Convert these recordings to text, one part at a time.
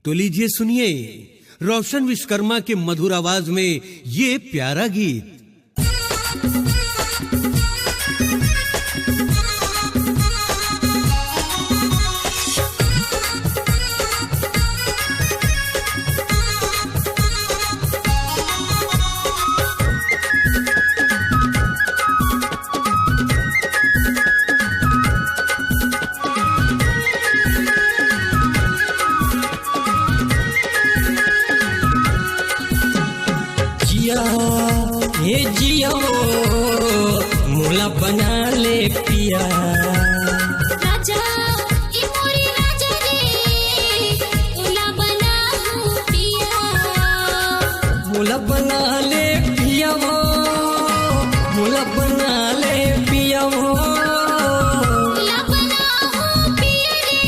तो लीजिए सुनिए रोशन विश्वकर्मा के मधुर आवाज में ये प्यारा गीत। हे जिया मोला बना ले पिया राजा ई मोरी राजा रे तोला बना हूँ पिया मोला बना ले पिया मोला बना ले पिया तोला बना हूँ पिया रे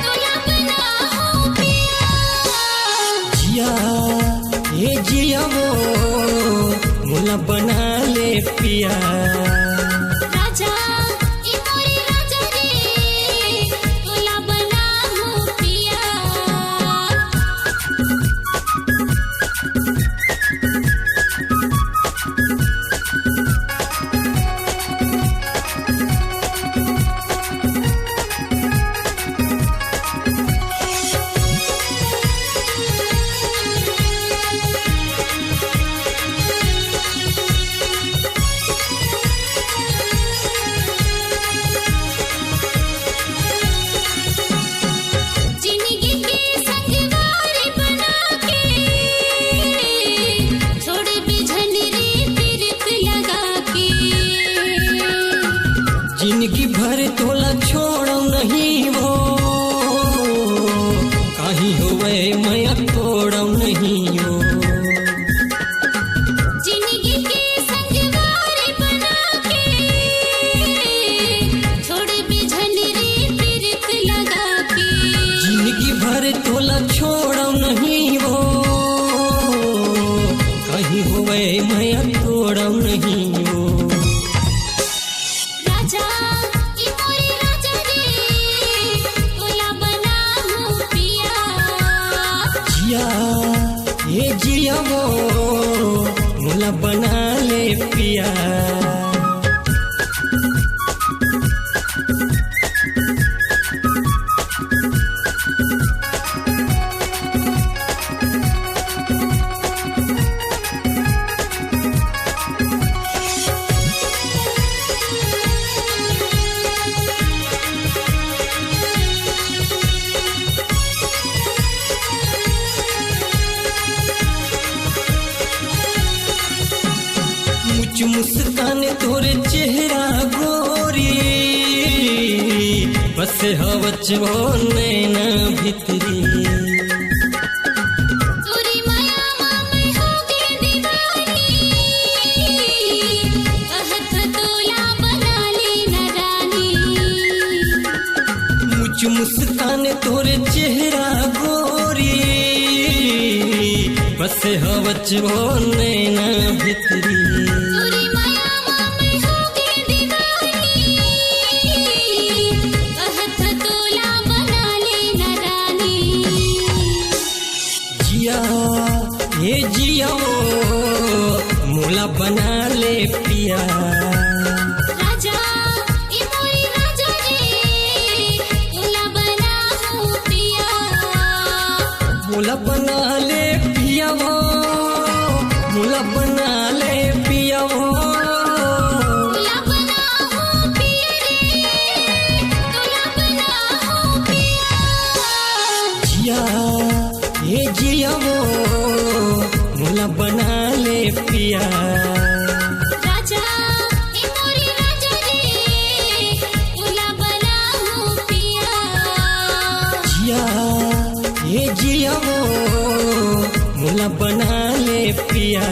तोला बना हूँ पिया जिया हे जिया मोला बना ले पिया राजा ई मोरी राजा रे तोला बना हूँ पिया जिंदगी के संगवारी बना के छोड़ बिझन रे प्रीत लगा के जिंदगी भर तोला छोड़ नहीं हो कहीं होवे मैं तोड़ नहीं हो जिंदगी के संगवारी बना के छोड़ बिझन रे प्रीत लगा के जिंदगी भर तोला छोड़ नहीं हो कहीं होवे मैं तोड़ नहीं हो राजा ई मोरी राजा रे तोला बना हूँ पिया जिया ये जिया मोला बना ले पिया मुझ मुस्कान तोरे चेहरा गोरी बस हवच वो नैना भितरी तोरी माया में हो गई दीवानी कहत तोला बना ले न रानी मुझ मुस्कान तोरे चेहरा गोरी बस हवच वो नैना भितरी तोरी माया में हो गई दीवानी कहत तोला बना ले न रानी जिया ये जिया मोला बना ले पिया राजा ई मोरी राजा रे तोला बना हूँ पिया मोला बना ले पिया मोला बना ले पिया तोला बना हूँ पिया रे तोला बना हूँ पिया जिया ये जिया मोला बना ले पिया राजा ई मोरी राजा रे तोला बना हूँ पिया जिया ये जिया मोला बना ले पिया।